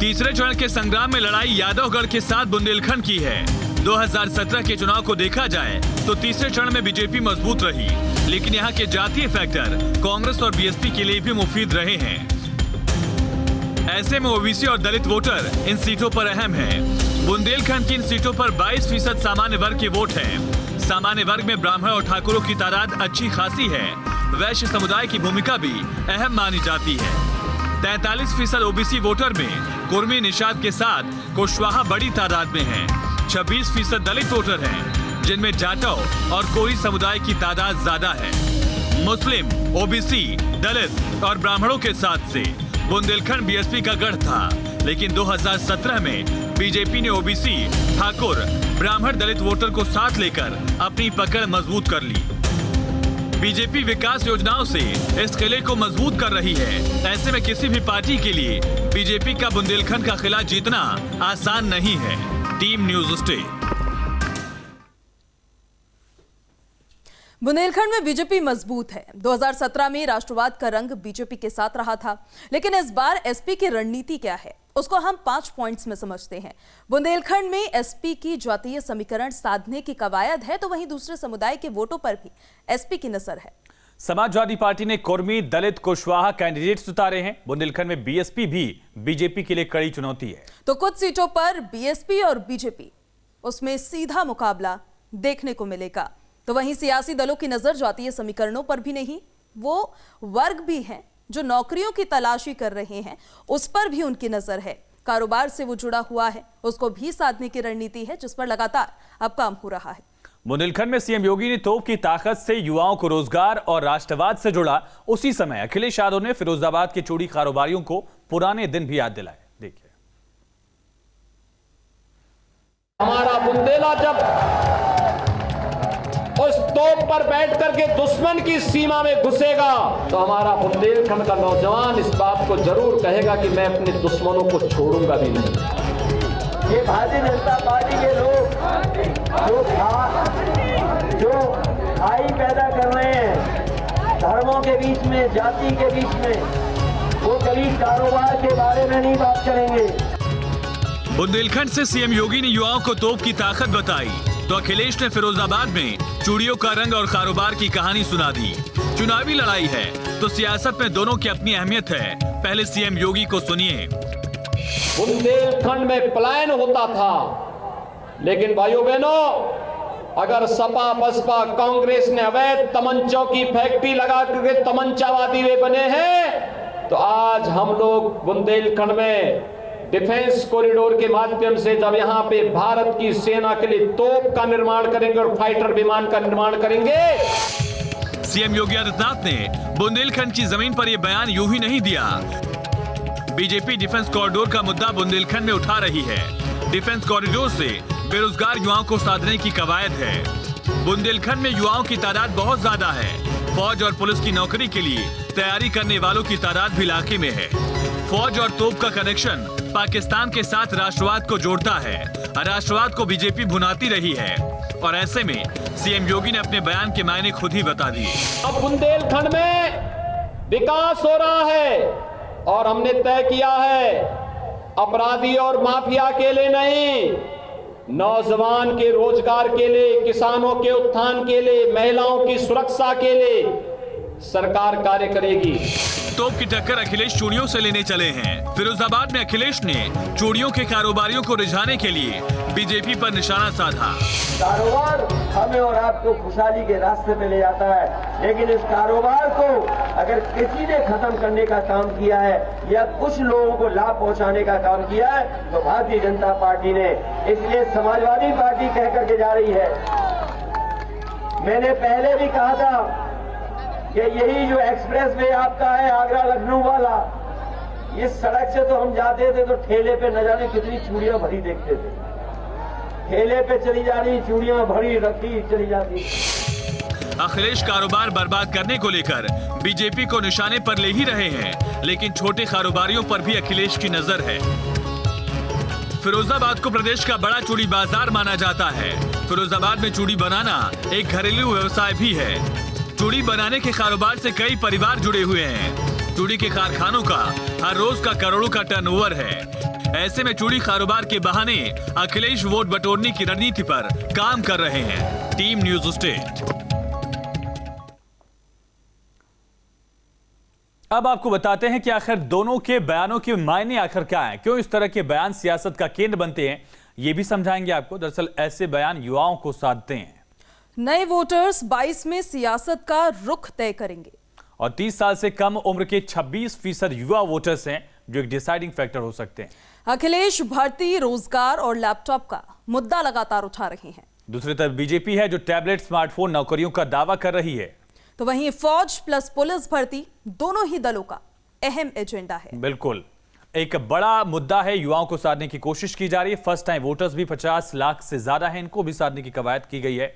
तीसरे चरण के संग्राम में लड़ाई यादवगढ़ के साथ बुंदेलखंड की है। 2017 के चुनाव को देखा जाए तो तीसरे चरण में बीजेपी मजबूत रही, लेकिन यहाँ के जातीय फैक्टर कांग्रेस और बीएसपी के लिए भी मुफीद रहे हैं। ऐसे में ओबीसी और दलित वोटर इन सीटों पर अहम हैं। बुंदेलखंड की इन सीटों पर 22% सामान्य वर्ग के वोट हैं। सामान्य वर्ग में ब्राह्मण और ठाकुरों की तादाद अच्छी खासी है। वैश्य समुदाय की भूमिका भी अहम मानी जाती है। 43% ओबीसी वोटर में कुर्मी निषाद के साथ कुशवाहा बड़ी तादाद में हैं। 26% दलित वोटर हैं, जिनमें जाटव और कोरी समुदाय की तादाद ज्यादा है। मुस्लिम, ओबीसी, दलित और ब्राह्मणों के साथ से बुंदेलखंड बीएसपी का गढ़ था, लेकिन 2017 में बीजेपी ने ओबीसी, ठाकुर, ब्राह्मण, दलित वोटर को साथ लेकर अपनी पकड़ मजबूत कर ली। बीजेपी विकास योजनाओं से इस किले को मजबूत कर रही है। ऐसे में किसी भी पार्टी के लिए बीजेपी का बुंदेलखंड का किला जीतना आसान नहीं है। Team news state. बुंदेलखंड में बीजेपी मजबूत है। 2017 में राष्ट्रवाद का रंग बीजेपी के साथ रहा था, लेकिन इस बार एसपी की रणनीति क्या है उसको हम 5 पॉइंट्स में समझते हैं। बुंदेलखंड में एसपी की जातीय समीकरण साधने की कवायद है, तो वहीं दूसरे समुदाय के वोटों पर भी एसपी की नजर है। समाजवादी पार्टी ने कुर्मी, दलित, कुशवाहा कैंडिडेट्स उतारे हैं। बुंदेलखंड में बीएसपी भी बीजेपी के लिए कड़ी चुनौती है। तो कुछ सीटों पर बीएसपी और बीजेपी उसमें सीधा मुकाबला देखने को मिलेगा। तो वहीं सियासी दलों की नजर जातीय समीकरणों पर भी नहीं, वो वर्ग भी हैं जो नौकरियों की तलाशी कर रहे हैं, उस पर भी उनकी नजर है। कारोबार से वो जुड़ा हुआ है, उसको भी साधने की रणनीति है, जिस पर लगातार अब काम हो रहा है। बुंदेलखंड में सीएम योगी ने तोप की ताकत से युवाओं को रोजगार और राष्ट्रवाद से जोड़ा। उसी समय अखिलेश यादव ने फिरोजाबाद के चूड़ी कारोबारियों को पुराने दिन भी याद दिलाए। देखिए, हमारा बुंदेला जब उस तोप पर बैठ करके दुश्मन की सीमा में घुसेगा तो हमारा बुंदेलखंड का नौजवान इस बात को जरूर कहेगा कि मैं अपने दुश्मनों को छोड़ूंगा भी नहीं। ये भारतीय जनता पार्टी के लोग जो खाई पैदा कर रहे हैं धर्मों के बीच में, जाति के बीच में, वो कभी कारोबार के बारे में नहीं बात करेंगे। बुंदेलखंड से सीएम योगी ने युवाओं को तोप की ताकत बताई, तो अखिलेश ने फिरोजाबाद में चूड़ियों का रंग और कारोबार की कहानी सुना दी। चुनावी लड़ाई है तो सियासत में दोनों की अपनी अहमियत है। पहले सीएम योगी को सुनिए। बुंदेलखंड में पलायन होता था, लेकिन भाइयों बहनों, अगर सपा, बसपा, कांग्रेस ने अवैध तमंचों की फैक्ट्री लगा करके तमंचावादी वे बने हैं, तो आज हम लोग बुंदेलखंड में डिफेंस कॉरिडोर के माध्यम से जब यहां पे भारत की सेना के लिए तोप का निर्माण करेंगे और फाइटर विमान का निर्माण करेंगे। सीएम योगी आदित्यनाथ ने बुंदेलखंड की जमीन पर यह बयान यूं ही नहीं दिया। बीजेपी डिफेंस कॉरिडोर का मुद्दा बुंदेलखंड में उठा रही है। डिफेंस कॉरिडोर से बेरोजगार युवाओं को साधने की कवायद है। बुंदेलखंड में युवाओं की तादाद बहुत ज्यादा है। फौज और पुलिस की नौकरी के लिए तैयारी करने वालों की तादाद भी इलाके में है। फौज और तोप का कनेक्शन पाकिस्तान के साथ राष्ट्रवाद को जोड़ता है। राष्ट्रवाद को बीजेपी भुनाती रही है, और ऐसे में सीएम योगी ने अपने बयान के मायने खुद ही बता दिए। अब बुंदेलखंड में विकास हो रहा है और हमने तय किया है अपराधी और माफिया के लिए नहीं, नौजवान के रोजगार के लिए, किसानों के उत्थान के लिए, महिलाओं की सुरक्षा के लिए सरकार कार्य करेगी। तोप की टक्कर अखिलेश चूड़ियों से लेने चले हैं। फिरोजाबाद में अखिलेश ने चूड़ियों के कारोबारियों को रिझाने के लिए बीजेपी पर निशाना साधा। कारोबार हमें और आपको खुशहाली के रास्ते पे ले जाता है, लेकिन इस कारोबार को अगर किसी ने खत्म करने का काम किया है या कुछ लोगों को लाभ पहुंचाने का काम किया है तो भारतीय जनता पार्टी ने। इसलिए समाजवादी पार्टी कह करके जा रही है। मैंने पहले भी कहा था कि यही जो एक्सप्रेस वे आपका है आगरा लखनऊ वाला, इस सड़क से तो हम जाते थे तो ठेले पे न जाने कितनी चूड़ियां भरी देखते थे। ठेले पे चली जा रही चूड़ियां भरी रखी चली जाती। अखिलेश कारोबार बर्बाद करने को लेकर बीजेपी को निशाने पर ले ही रहे हैं, लेकिन छोटे कारोबारियों पर भी अखिलेश की नजर है। फिरोजाबाद को प्रदेश का बड़ा चूड़ी बाजार माना जाता है। फिरोजाबाद में चूड़ी बनाना एक घरेलू व्यवसाय भी है। चूड़ी बनाने के कारोबार से कई परिवार जुड़े हुए हैं। चूड़ी के कारखानों का हर रोज का करोड़ों का टर्नओवर है। ऐसे में चूड़ी कारोबार के बहाने अखिलेश वोट बटोरने की रणनीति पर काम कर रहे हैं। Team news state. अब आपको बताते हैं कि आखिर दोनों के बयानों के मायने आखिर क्या हैं, क्यों इस तरह के बयान सियासत का केंद्र बनते हैं, ये भी समझाएंगे आपको। दरअसल ऐसे बयान युवाओं को साधते हैं। नए वोटर्स 22 में सियासत का रुख तय करेंगे और 30 साल से कम उम्र के 26% युवा वोटर्स हैं जो एक डिसाइडिंग फैक्टर हो सकते हैं। अखिलेश भर्ती, रोजगार और लैपटॉप का मुद्दा लगातार उठा रहे हैं। दूसरी तरफ बीजेपी है जो टैबलेट, स्मार्टफोन, नौकरियों का दावा कर रही है। तो वहीं फौज प्लस पुलिस भर्ती दोनों ही दलों का अहम एजेंडा है। बिल्कुल, एक बड़ा मुद्दा है, युवाओं को साधने की कोशिश की जा रही है। फर्स्ट टाइम वोटर्स भी 50 लाख से ज्यादा है, इनको भी साधने की कवायद की गई है।